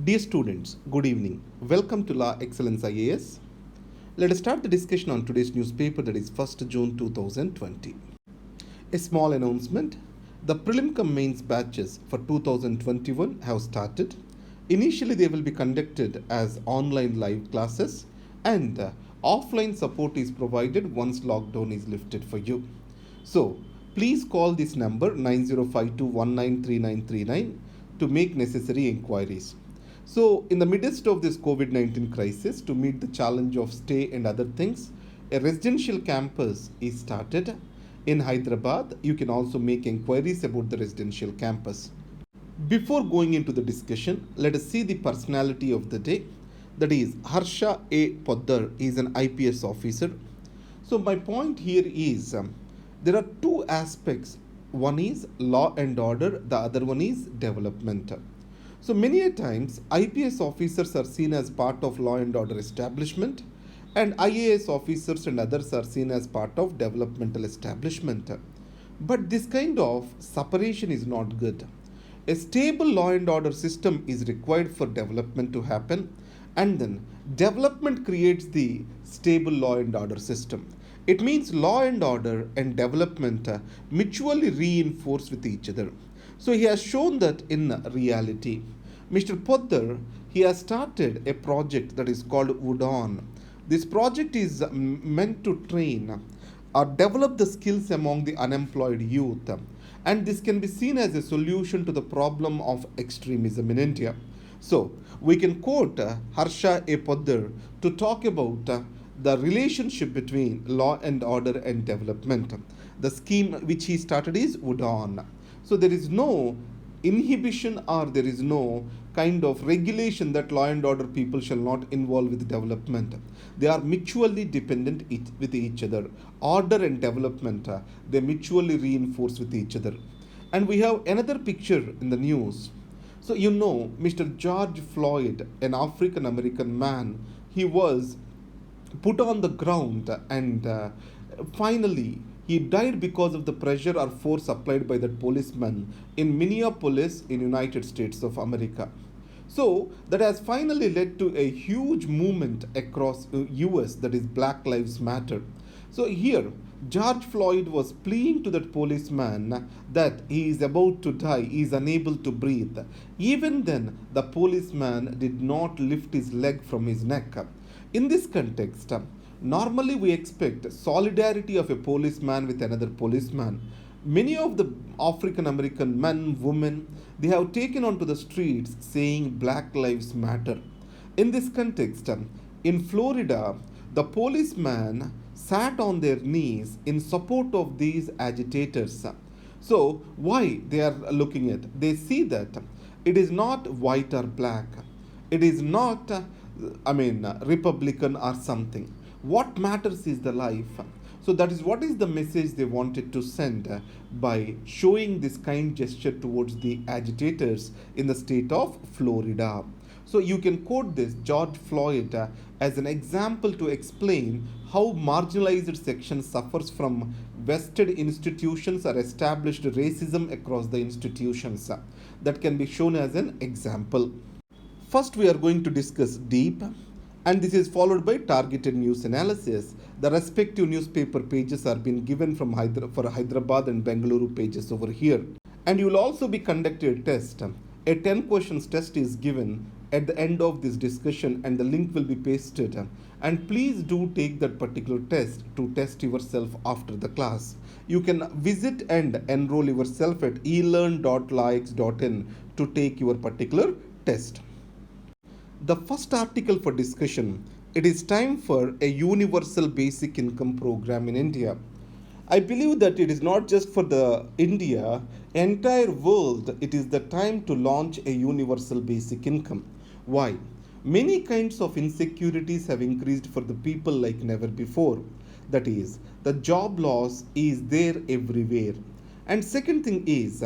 Dear students, good evening. Welcome to Law Excellence IAS. Let us start the discussion on today's newspaper, that is 1st June 2020. A small announcement. The prelim cum mains batches for 2021 have started. Initially, they will be conducted as online live classes, and offline support is provided once lockdown is lifted for you. So, please call this number 9052193939 to make necessary inquiries. So, in the midst of this COVID 19 crisis, to meet the challenge of stay and other things, a residential campus is started in Hyderabad. You can also make inquiries about the residential campus. Before going into the discussion, let us see the personality of the day. That is, Harsha A. Poddar is an IPS officer. So, my point here is there are two aspects. One is law and order, the other one is development. So many a times IPS officers are seen as part of law and order establishment, and IAS officers and others are seen as part of developmental establishment. But this kind of separation is not good. A stable law and order system is required for development to happen, and then development creates the stable law and order system. It means law and order and development mutually reinforce with each other. So he has shown that in reality. Mr. Poddar, he has started a project that is called Wood On. This project is meant to train or develop the skills among the unemployed youth, and this can be seen as a solution to the problem of extremism in India. So, we can quote Harsha A. Poddar to talk about the relationship between law and order and development. The scheme which he started is Wood On. So there is no inhibition or there is no kind of regulation that law and order people shall not involve with development. They are mutually dependent with each other. Order and development, they mutually reinforce with each other. And we have another picture in the news. So you know, Mr. George Floyd, an African American man, he was put on the ground and finally he died because of the pressure or force applied by that policeman in Minneapolis in United States of America. So that has finally led to a huge movement across US, that is Black Lives Matter. So here George Floyd was pleading to that policeman that he is about to die, he is unable to breathe. Even then the policeman did not lift his leg from his neck. In this context, normally we expect solidarity of a policeman with another policeman. Many of the African American men, women, they have taken onto the streets saying Black Lives Matter. In this context, in Florida, the policeman sat on their knees in support of these agitators. So, why they are looking at? They see that it is not white or black. It is not Republican or something. What matters is the life. So that is what is the message they wanted to send by showing this kind gesture towards the agitators in the state of Florida. So you can quote this George Floyd as an example to explain how marginalized section suffers from vested institutions or established racism across the institutions. That can be shown as an example. First, we are going to discuss deep, and this is followed by targeted news analysis. The respective newspaper pages are being given for Hyderabad and Bengaluru pages over here. And you will also be conducted a test. A 10 questions test is given at the end of this discussion, and the link will be pasted. And please do take that particular test to test yourself after the class. You can visit and enroll yourself at elearn.laix.in to take your particular test. The first article for discussion, it is time for a universal basic income program in India. I believe that it is not just for the India, entire world, it is the time to launch a universal basic income. Why? Many kinds of insecurities have increased for the people like never before. That is, the job loss is there everywhere. And second thing is,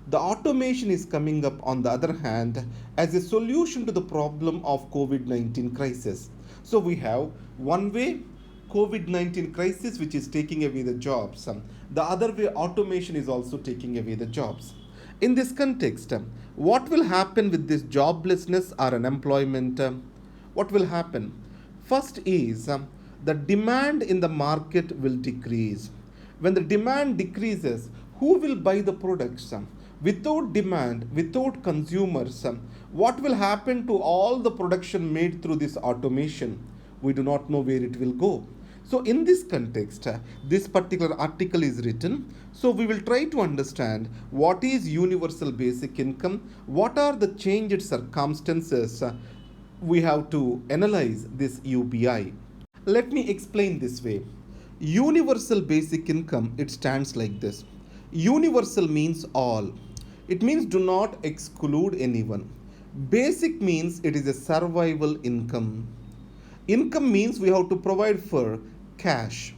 the automation is coming up on the other hand as a solution to the problem of COVID-19 crisis. So we have one way COVID-19 crisis which is taking away the jobs. The other way automation is also taking away the jobs. In this context, what will happen with this joblessness or unemployment? What will happen? First is the demand in the market will decrease. When the demand decreases, who will buy the products? Without demand, without consumers, what will happen to all the production made through this automation? We do not know where it will go. So, in this context, this particular article is written. So, we will try to understand what is universal basic income, what are the changed circumstances. We have to analyze this UBI. Let me explain this way. Universal basic income, it stands like this. Universal means all. It means do not exclude anyone. Basic means it is a survival income. Income means we have to provide for cash.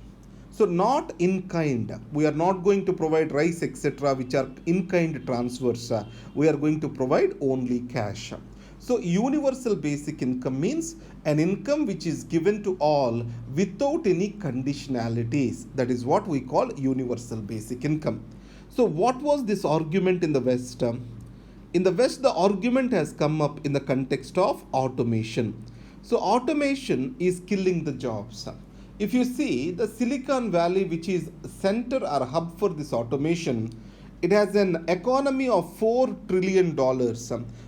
So not in kind. We are not going to provide rice, etc., which are in kind transfers. We are going to provide only cash. So universal basic income means an income which is given to all without any conditionalities. That is what we call universal basic income. So what was this argument in the West? In the West, the argument has come up in the context of automation. So automation is killing the jobs. If you see the Silicon Valley, which is center or hub for this automation, it has an economy of $4 trillion,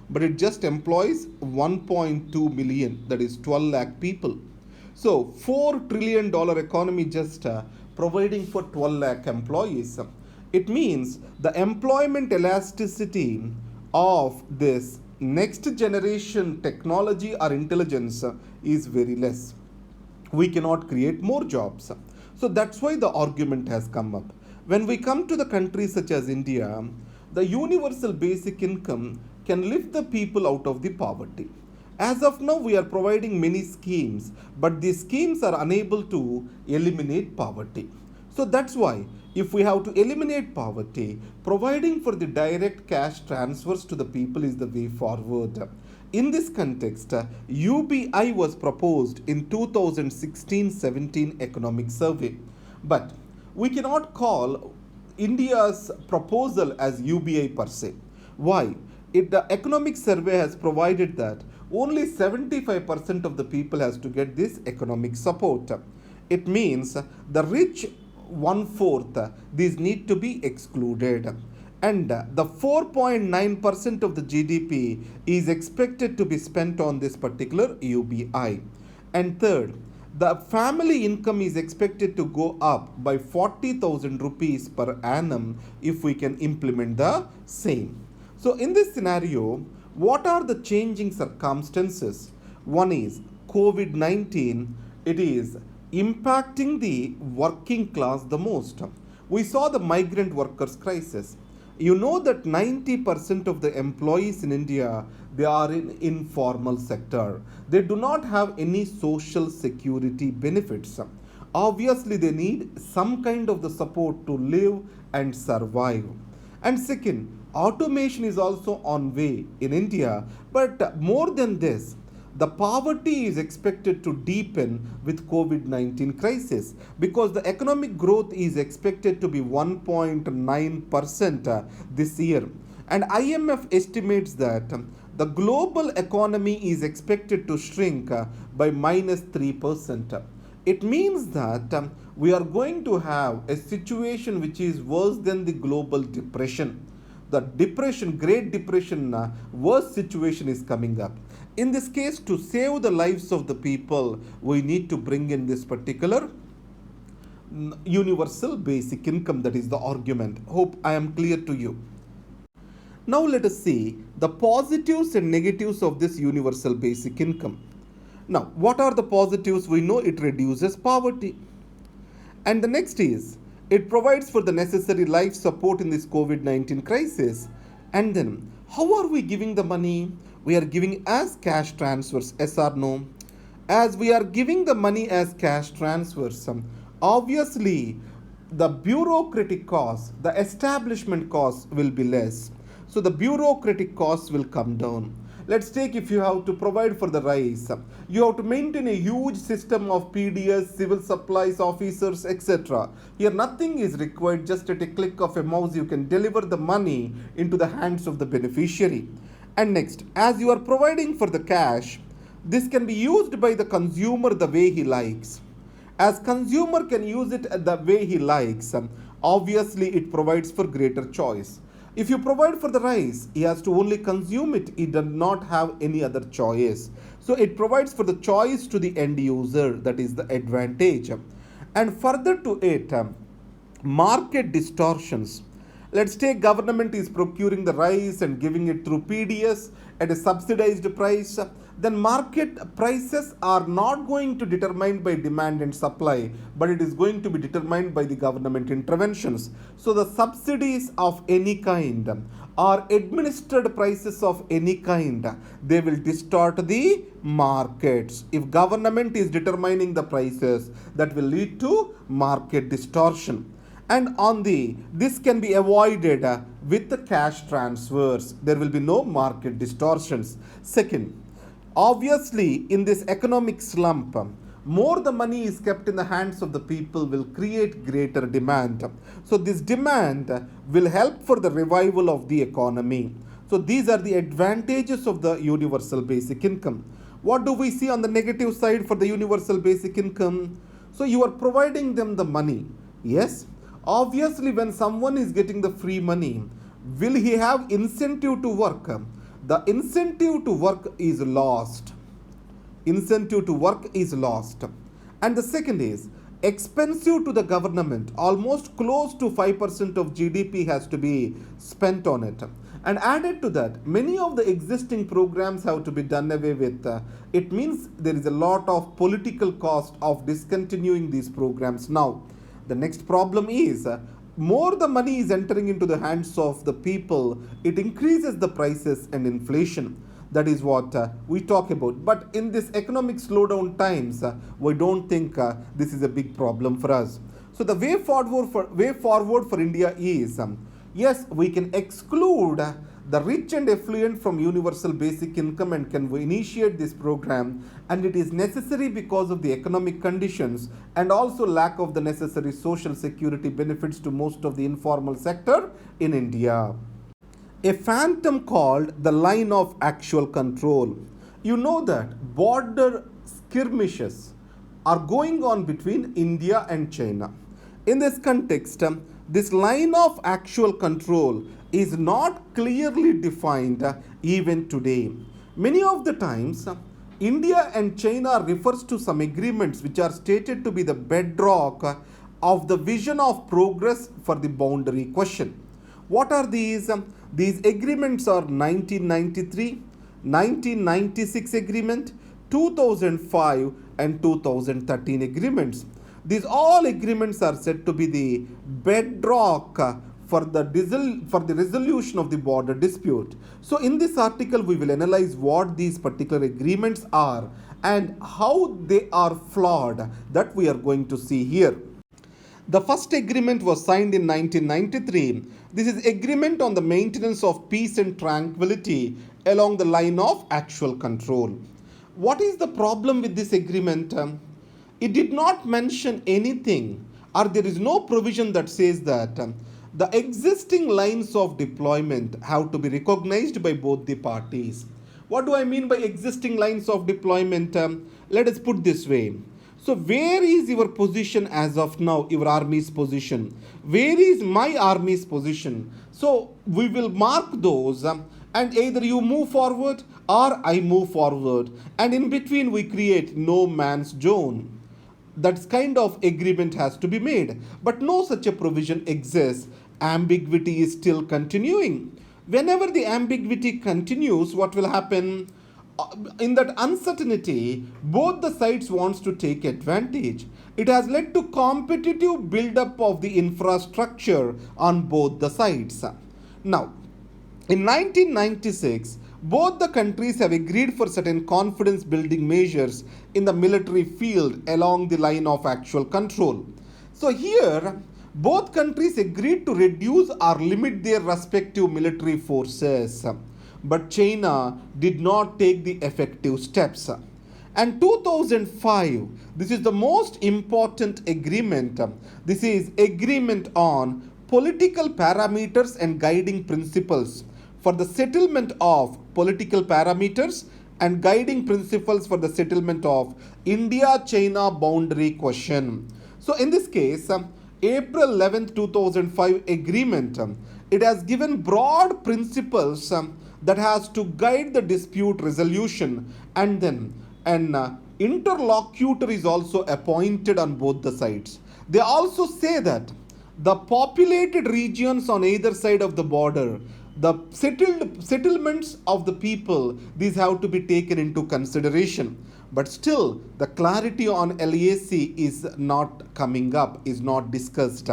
but it just employs 1.2 million, that is 12 lakh people. So $4 trillion economy just providing for 12 lakh employees. It means the employment elasticity of this next generation technology or intelligence is very less. We cannot create more jobs. So that's why the argument has come up. When we come to the countries such as India, the universal basic income can lift the people out of the poverty. As of now, we are providing many schemes, but these schemes are unable to eliminate poverty. So that's why if we have to eliminate poverty, providing for the direct cash transfers to the people is the way forward. In this context, UBI was proposed in 2016-17 economic survey. But we cannot call India's proposal as UBI per se. Why? The economic survey has provided that only 75% of the people has to get this economic support. It means the rich 1/4, these need to be excluded. And the 4.9% of the GDP is expected to be spent on this particular UBI. And third, the family income is expected to go up by 40,000 rupees per annum if we can implement the same. So in this scenario, what are the changing circumstances? One is COVID-19. It is impacting the working class the most. We saw the migrant workers crisis. You know that 90% of the employees in India, they are in informal sector. They do not have any social security benefits. Obviously, they need some kind of the support to live and survive. And second, automation is also on way in India. But more than this, the poverty is expected to deepen with COVID-19 crisis because the economic growth is expected to be 1.9% this year. And IMF estimates that the global economy is expected to shrink by -3%. It means that we are going to have a situation which is worse than the global depression. The depression, Great Depression, worst situation is coming up. In this case, to save the lives of the people, we need to bring in this particular universal basic income. That is the argument. Hope I am clear to you. Now let us see the positives and negatives of this universal basic income. Now, what are the positives? We know it reduces poverty. And the next is, it provides for the necessary life support in this COVID-19 crisis. And then, how are we giving the money? We are giving as cash transfers, yes or no? As we are giving the money as cash transfers, obviously the bureaucratic costs, the establishment costs will be less. So the bureaucratic costs will come down. Let's take if you have to provide for the rice, you have to maintain a huge system of PDS, civil supplies officers, etc. Here nothing is required, just at a click of a mouse you can deliver the money into the hands of the beneficiary. And next, as you are providing for the cash, this can be used by the consumer the way he likes. As consumer can use it the way he likes, obviously it provides for greater choice. If you provide for the rice, he has to only consume it, he does not have any other choice. So it provides for the choice to the end user, that is the advantage. And further to it, market distortions. Let's take government is procuring the rice and giving it through PDS at a subsidized price. Then market prices are not going to be determined by demand and supply, but it is going to be determined by the government interventions. So the subsidies of any kind or administered prices of any kind, they will distort the markets. If government is determining the prices, that will lead to market distortion. And this can be avoided with the cash transfers. There will be no market distortions. Second, obviously in this economic slump, more the money is kept in the hands of the people will create greater demand. So this demand will help for the revival of the economy. So these are the advantages of the universal basic income. What do we see on the negative side for the universal basic income? So you are providing them the money. Yes. Obviously, when someone is getting the free money, will he have incentive to work? The incentive to work is lost. Incentive to work is lost. And the second is expensive to the government. Almost close to 5% of GDP has to be spent on it. And added to that, many of the existing programs have to be done away with. It means there is a lot of political cost of discontinuing these programs now. The next problem is, more the money is entering into the hands of the people, it increases the prices and inflation. That is what we talk about. But in this economic slowdown times, we don't think this is a big problem for us. So the way forward for India is, yes, we can exclude the rich and affluent from universal basic income and can initiate this program, and it is necessary because of the economic conditions and also lack of the necessary social security benefits to most of the informal sector in India. A phantom called the line of actual control. You know that border skirmishes are going on between India and China. In this context, this line of actual control is not clearly defined even today. Many of the times, India and China refers to some agreements which are stated to be the bedrock of the vision of progress for the boundary question. What are these? These agreements are 1993, 1996 agreement, 2005 and 2013 agreements. These all agreements are said to be the bedrock for the resolution of the border dispute. So in this article, we will analyze what these particular agreements are and how they are flawed, that we are going to see here. The first agreement was signed in 1993. This is agreement on the maintenance of peace and tranquility along the line of actual control. What is the problem with this agreement? It did not mention anything, or there is no provision that says that the existing lines of deployment have to be recognized by both the parties. What do I mean by existing lines of deployment? Let us put this way. So where is your position as of now, your army's position? Where is my army's position? So we will mark those and either you move forward or I move forward, and in between we create no man's zone. That kind of agreement has to be made, but no such a provision exists. Ambiguity is still continuing. Whenever the ambiguity continues, what will happen? In that uncertainty, both the sides wants to take advantage. It has led to competitive build-up of the infrastructure on both the sides. Now, in 1996, both the countries have agreed for certain confidence building measures in the military field along the line of actual control. So here, both countries agreed to reduce or limit their respective military forces. but China did not take the effective steps. And 2005, this is the most important agreement. This is agreement on political parameters and guiding principles for the settlement of political parameters and guiding principles for the settlement of India-China boundary question. So in this case, April 11th, 2005 agreement, it has given broad principles that has to guide the dispute resolution, and then an interlocutor is also appointed on both the sides. They also say that the populated regions on either side of the border, the settlements of the people, these have to be taken into consideration. But still, the clarity on LAC is not coming up, is not discussed.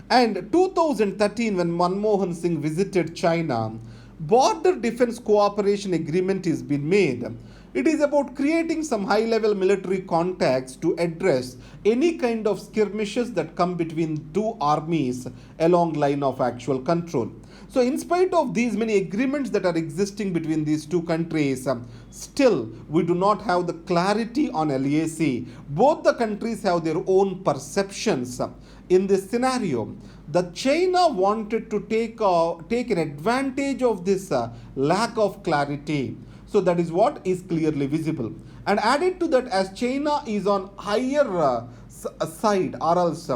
And 2013, when Manmohan Singh visited China, border defense cooperation agreement is been made. It is about creating some high-level military contacts to address any kind of skirmishes that come between two armies along line of actual control. So in spite of these many agreements that are existing between these two countries, still we do not have the clarity on LAC. Both the countries have their own perceptions. In this scenario, the China wanted to take an advantage of this lack of clarity. So that is what is clearly visible. And added to that, as China is on higher side, or else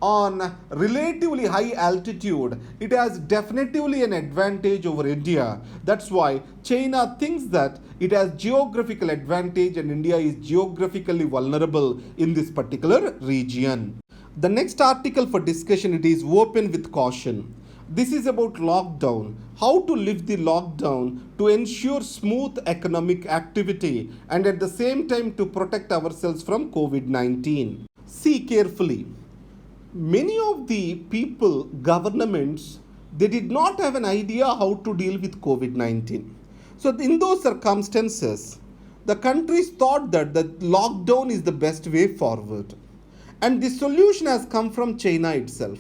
on relatively high altitude, it has definitively an advantage over India. That's why China thinks that it has geographical advantage and India is geographically vulnerable in this particular region. The next article for discussion, it is open with caution. This is about lockdown, how to lift the lockdown to ensure smooth economic activity and at the same time to protect ourselves from COVID-19. See carefully. Many of the people, governments, they did not have an idea how to deal with COVID-19. So in those circumstances, the countries thought that the lockdown is the best way forward. And the solution has come from China itself.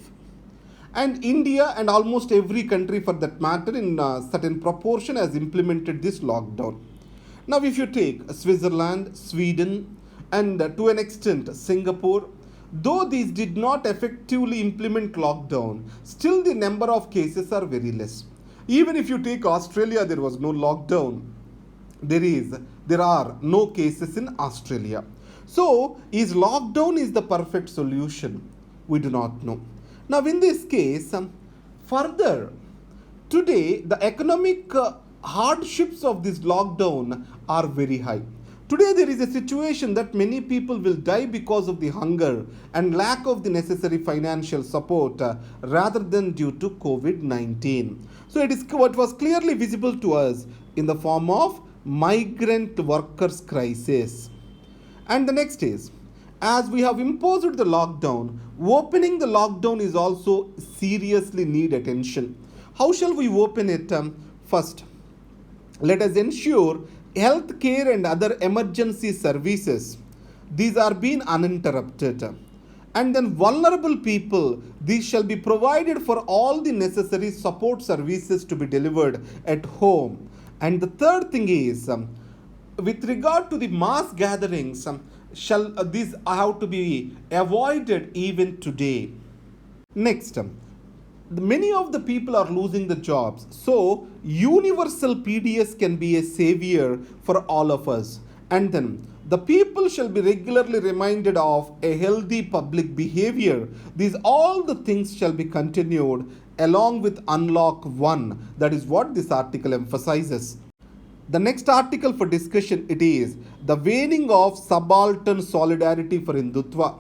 And India and almost every country for that matter in a certain proportion has implemented this lockdown. Now if you take Switzerland, Sweden and to an extent Singapore, though these did not effectively implement lockdown, still the number of cases are very less. Even if you take Australia, there was no lockdown. There are no cases in Australia. So is lockdown is the perfect solution? We do not know. Now in this case, further, today the economic hardships of this lockdown are very high. Today there is a situation that many people will die because of the hunger and lack of the necessary financial support rather than due to COVID-19. So it was clearly visible to us in the form of migrant workers crisis. And the next is, as we have imposed the lockdown, opening the lockdown is also seriously need attention. How shall we open it? First, let us ensure health care and other emergency services, these are being uninterrupted. And then vulnerable people, these shall be provided for all the necessary support services to be delivered at home. And the third thing is, with regard to the mass gatherings, these have to be avoided even today. Next, many of the people are losing the jobs. So universal PDS can be a savior for all of us. And then the people shall be regularly reminded of a healthy public behavior. These all the things shall be continued along with Unlock 1. That is what this article emphasizes. The next article for discussion, it is the waning of subaltern solidarity for Hindutva.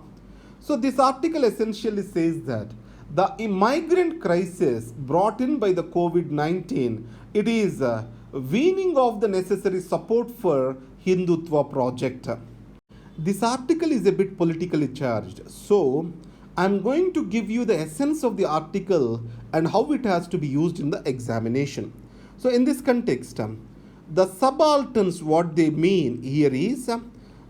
So this article essentially says that the migrant crisis brought in by the COVID-19, it is weaning of the necessary support for Hindutva project. This article is a bit politically charged. So I'm going to give you the essence of the article and how it has to be used in the examination. So in this context, the subalterns, what they mean here is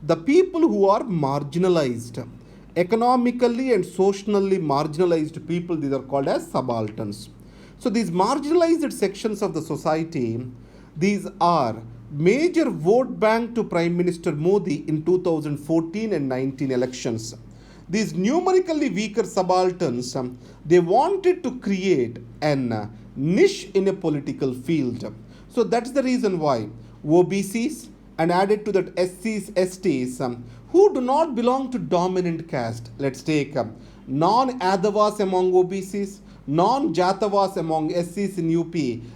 the people who are marginalized, economically and socially marginalized people, these are called as subalterns. So these marginalized sections of the society, These are major vote bank to Prime Minister Modi in 2014 and 19 elections. These numerically weaker subalterns, they wanted to create an niche in a political field. So that's the reason why OBCs and added to that SCs, STs who do not belong to dominant caste. Let's take non-Adavas among OBCs, non-Jatavas among SCs in UP.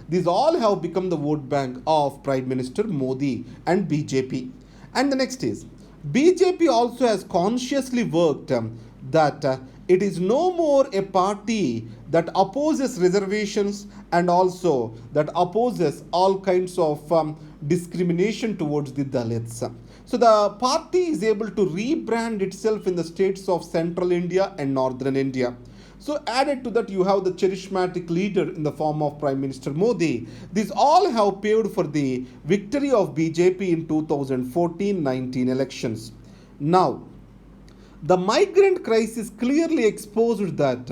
These all have become the vote bank of Prime Minister Modi and BJP. And the next is BJP also has consciously worked that it is no more a party that opposes reservations and also that opposes all kinds of discrimination towards the Dalits. So the party is able to rebrand itself in the states of central India and northern India. So added to that, you have the charismatic leader in the form of Prime Minister Modi. These all have paved for the victory of BJP in 2014-19 elections. Now, the migrant crisis clearly exposed that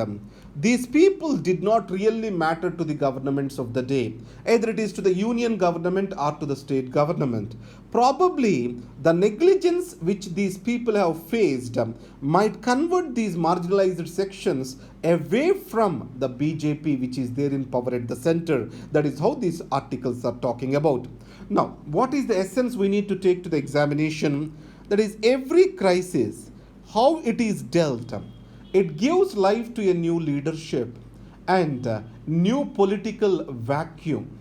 these people did not really matter to the governments of the day. Either it is to the union government or to the state government. Probably the negligence which these people have faced might convert these marginalized sections away from the BJP which is there in power at the center. That is how these articles are talking about. Now, what is the essence we need to take to the examination? That is, every crisis, how it is dealt, it gives life to a new leadership and new political vacuum.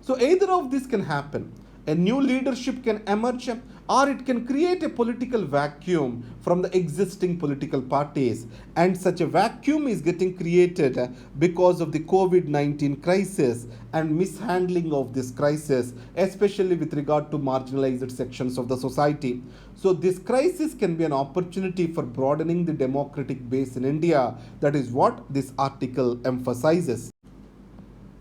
So either of this can happen. A new leadership can emerge or it can create a political vacuum from the existing political parties. And such a vacuum is getting created because of the COVID-19 crisis and mishandling of this crisis, especially with regard to marginalized sections of the society. So this crisis can be an opportunity for broadening the democratic base in India. That is what this article emphasizes.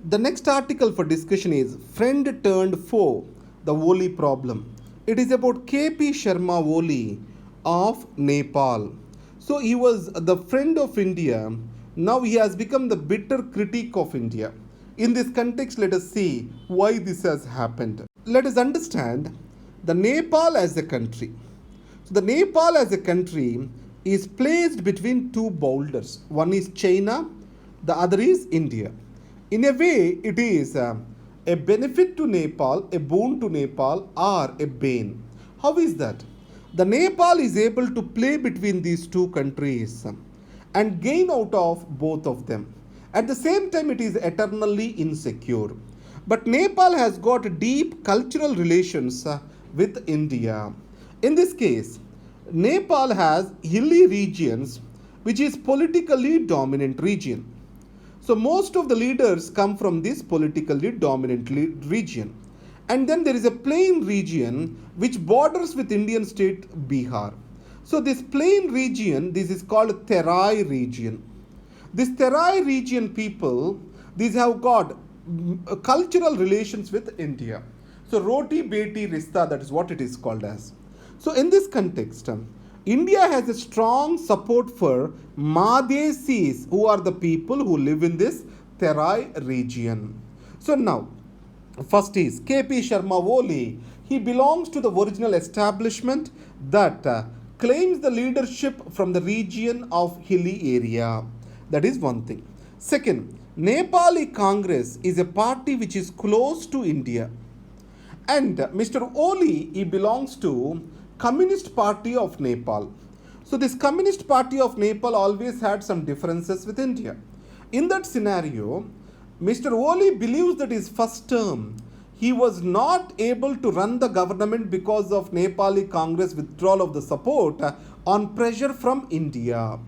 The next article for discussion is Friend Turned Foe, the Oli Problem. It is about KP Sharma Oli of Nepal. So he was the friend of India. Now he has become the bitter critic of India. In this context, let us see why this has happened. Let us understand the Nepal as a country. So the Nepal as a country is placed between two boulders. One is China, the other is India. In a way, it is a benefit to Nepal, a boon to Nepal, or a bane. How is that? The Nepal is able to play between these two countries and gain out of both of them. At the same time, it is eternally insecure. But Nepal has got deep cultural relations with India. In this case, Nepal has hilly regions which is politically dominant region. So most of the leaders come from this politically dominant region. And then there is a plain region which borders with Indian state Bihar. So this plain region, this is called Terai region. This Terai region people, these have got cultural relations with India. So Roti Beti Rista, that is what it is called as. So in this context, India has a strong support for Madhesis, who are the people who live in this Terai region. So now, first is KP Sharma Oli. He belongs to the original establishment that claims the leadership from the region of hilly area. That is one thing. Second, Nepali Congress is a party which is close to India. And Mr. Oli, he belongs to Communist Party of Nepal. So this Communist Party of Nepal always had some differences with India. In that scenario, Mr. Oli believes that his first term, he was not able to run the government because of Nepali Congress withdrawal of the support on pressure from India.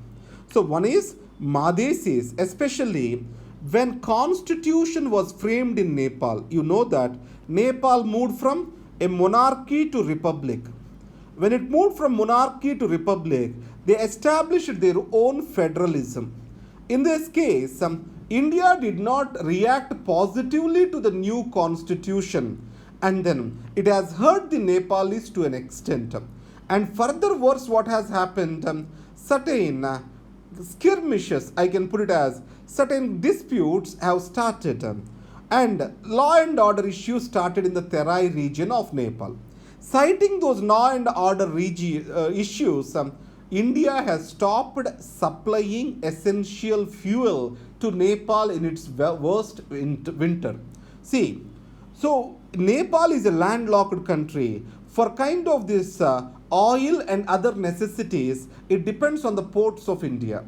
So one is Madhesis, especially when constitution was framed in Nepal. You know that Nepal moved from a monarchy to republic. When it moved from monarchy to republic, they established their own federalism. In this case, India did not react positively to the new constitution, and then it has hurt the Nepalis to an extent. And further worse, what has happened, certain skirmishes, I can put it as certain disputes have started. and law and order issues started in the Terai region of Nepal. Citing those law and order issues, India has stopped supplying essential fuel to Nepal in its worst winter. See, so Nepal is a landlocked country. For kind of this oil and other necessities, it depends on the ports of India.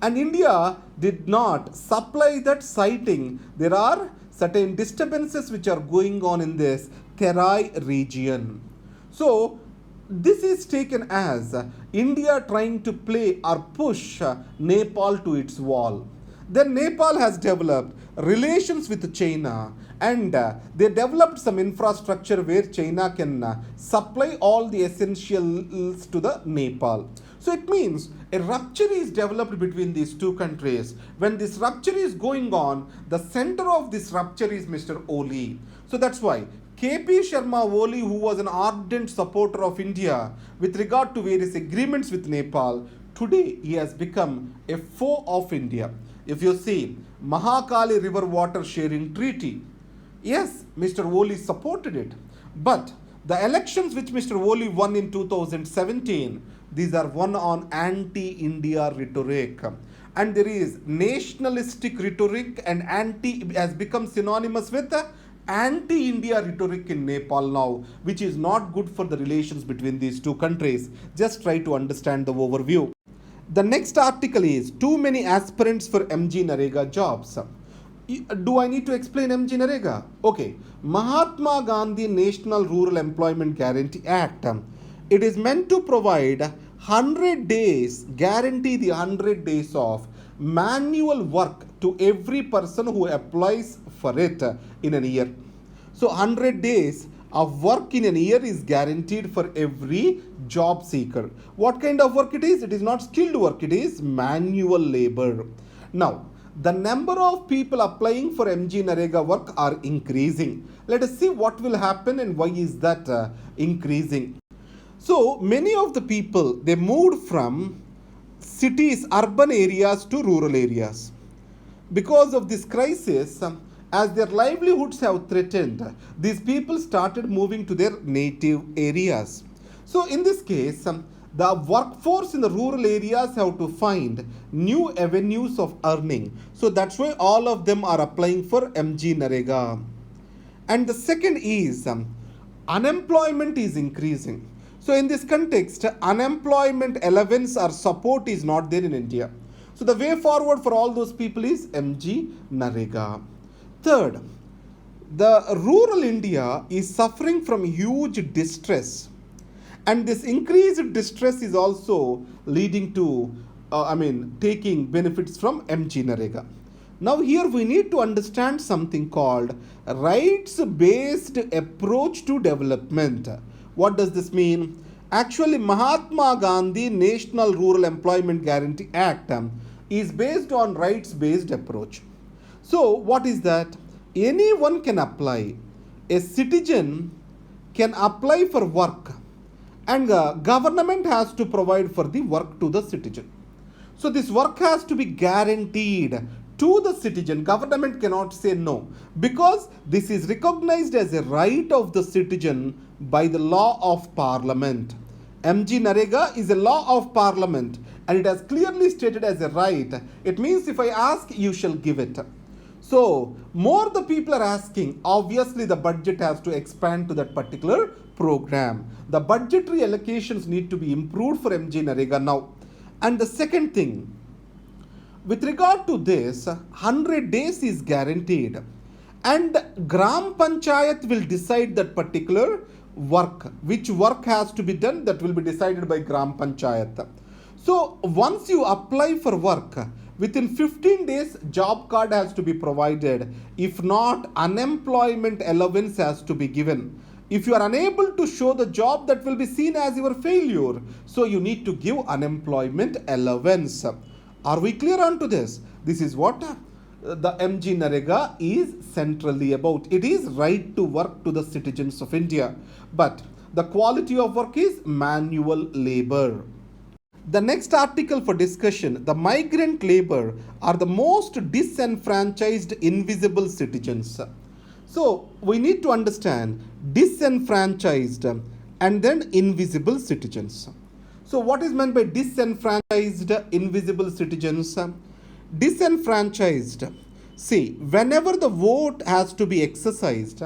And India did not supply that, citing there are certain disturbances which are going on in this Terai region. So this is taken as India trying to play or push Nepal to its wall. Then Nepal has developed relations with China, and they developed some infrastructure where China can supply all the essentials to the Nepal. So it means a rupture is developed between these two countries. When this rupture is going on, the center of this rupture is Mr. Oli. So that's why KP Sharma Oli, who was an ardent supporter of India with regard to various agreements with Nepal, today he has become a foe of India. If you see Mahakali River Water Sharing Treaty, yes, Mr. Oli supported it. But the elections which Mr. Oli won in 2017, these are won on anti-India rhetoric. And there is nationalistic rhetoric, and anti has become synonymous with anti-India rhetoric in Nepal now, which is not good for the relations between these two countries. Just try to understand the overview. The next article is too many aspirants for MGNREGA jobs. Do I need to explain MGNREGA? Okay. Mahatma Gandhi National Rural Employment Guarantee Act. It is meant to provide 100 days, guarantee the 100 days of manual work to every person who applies for it in a year. So 100 days of work in a year is guaranteed for every job seeker. What kind of work it is? It is not skilled work, it is manual labor. Now, the number of people applying for MGNREGA work are increasing. Let us see what will happen and why is that increasing. So many of the people, they moved from cities, urban areas to rural areas. Because of this crisis, as their livelihoods have threatened, these people started moving to their native areas. So in this case, the workforce in the rural areas have to find new avenues of earning. So that's why all of them are applying for MGNREGA. And the second is unemployment is increasing. So in this context, unemployment allowance or support is not there in India. So the way forward for all those people is MGNREGA. Third, the rural India is suffering from huge distress. And this increased distress is also leading to, taking benefits from MGNREGA. Now here we need to understand something called rights-based approach to development. What does this mean? Actually, Mahatma Gandhi National Rural Employment Guarantee Act is based on rights-based approach. So what is that? Anyone can apply. A citizen can apply for work, and the government has to provide for the work to the citizen. So this work has to be guaranteed to the citizen. Government cannot say no, because this is recognized as a right of the citizen by the law of parliament. MGNREGA is a law of parliament, and it has clearly stated as a right. It means if I ask, you shall give it. So more the people are asking, obviously the budget has to expand to that particular program. The budgetary allocations need to be improved for MGNREGA now. And the second thing, with regard to this, 100 days is guaranteed, and Gram Panchayat will decide that particular work. Which work has to be done, that will be decided by Gram Panchayat. So once you apply for work, within 15 days job card has to be provided. If not, unemployment allowance has to be given. If you are unable to show the job, that will be seen as your failure. So you need to give unemployment allowance. Are we clear on to this? This is what the MGNREGA is centrally about. It is right to work to the citizens of India, but the quality of work is manual labor. The next article for discussion, the migrant labor are the most disenfranchised invisible citizens. So we need to understand disenfranchised and then invisible citizens. So what is meant by disenfranchised, invisible citizens? Disenfranchised. See, whenever the vote has to be exercised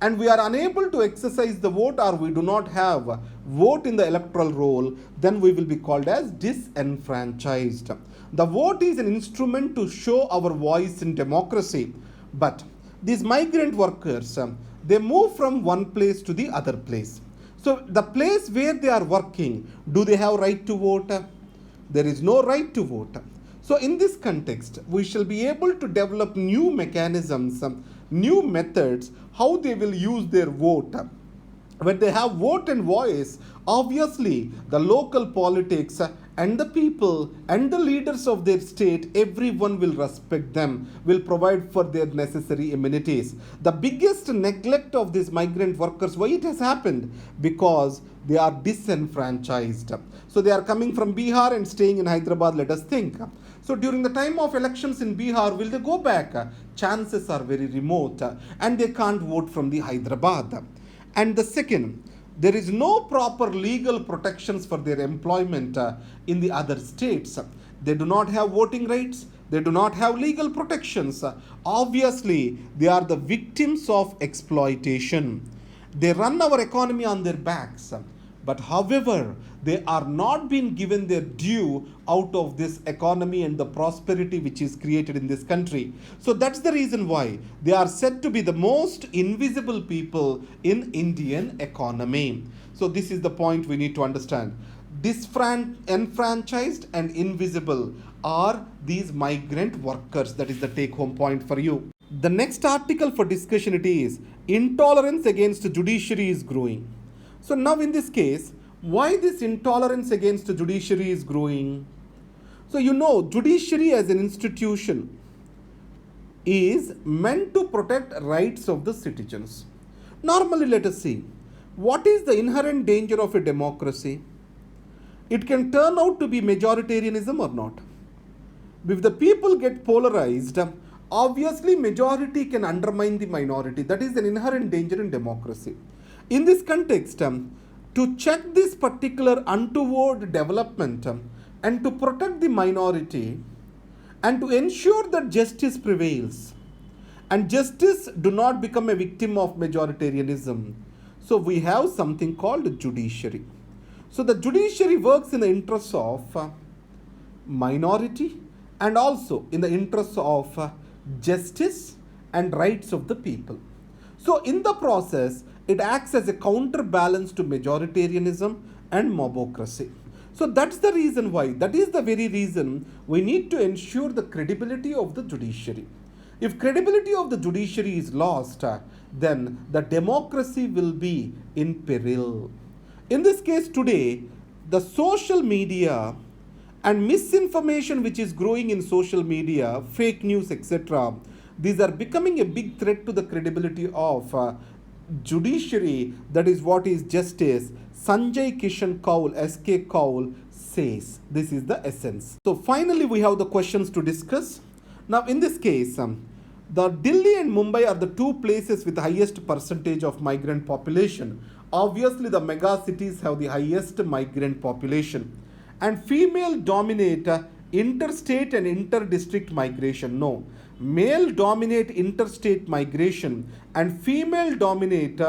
and we are unable to exercise the vote or we do not have vote in the electoral roll, then we will be called as disenfranchised. The vote is an instrument to show our voice in democracy, but these migrant workers, they move from one place to the other place. So the place where they are working, do they have right to vote? There is no right to vote. So in this context, we shall be able to develop new mechanisms, new methods, how they will use their vote. When they have vote and voice, obviously the local politics and the people and the leaders of their state, everyone will respect them, will provide for their necessary amenities. The biggest neglect of these migrant workers, why it has happened? Because they are disenfranchised. So they are coming from Bihar and staying in Hyderabad, let us think. So during the time of elections in Bihar, will they go back? Chances are very remote and they can't vote from the Hyderabad. And the second, there is no proper legal protections for their employment in the other states. They do not have voting rights. They do not have legal protections. Obviously, they are the victims of exploitation. They run our economy on their backs. But however, they are not being given their due out of this economy and the prosperity which is created in this country. So that's the reason why they are said to be the most invisible people in Indian economy. So this is the point we need to understand. Disenfranchised and invisible are these migrant workers. That is the take home point for you. The next article for discussion it is intolerance against judiciary is growing. So now in this case, why this intolerance against the judiciary is growing? So you know, judiciary as an institution is meant to protect rights of the citizens. Normally, let us see, what is the inherent danger of a democracy? It can turn out to be majoritarianism or not. If the people get polarized, obviously majority can undermine the minority. That is an inherent danger in democracy. In this context, to check this particular untoward development and to protect the minority and to ensure that justice prevails and justice do not become a victim of majoritarianism, so we have something called judiciary. So the judiciary works in the interests of minority and also in the interests of justice and rights of the people. So in the process, it acts as a counterbalance to majoritarianism and mobocracy. So that's the reason why, that is the very reason we need to ensure the credibility of the judiciary. If credibility of the judiciary is lost, then the democracy will be in peril. In this case today, the social media and misinformation which is growing in social media, fake news, etc., these are becoming a big threat to the credibility of judiciary. That is what is justice. Sanjay Kishan Kaul, SK Kaul says. This is the essence. So finally we have the questions to discuss. Now in this case, the Delhi and Mumbai are the two places with the highest percentage of migrant population. Obviously the mega cities have the highest migrant population. And female dominate interstate and inter-district migration. No. Male dominate interstate migration and female dominate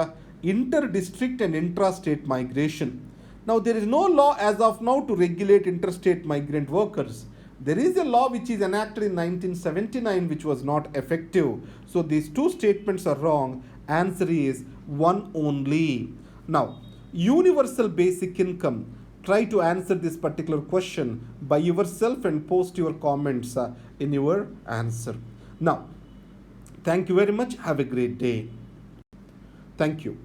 inter-district and intrastate migration. Now there is no law as of now to regulate interstate migrant workers. There is a law which is enacted in 1979 which was not effective. So these two statements are wrong. Answer is one only. Now, universal basic income. Try to answer this particular question by yourself and post your comments in your answer. Now, thank you very much. Have a great day. Thank you.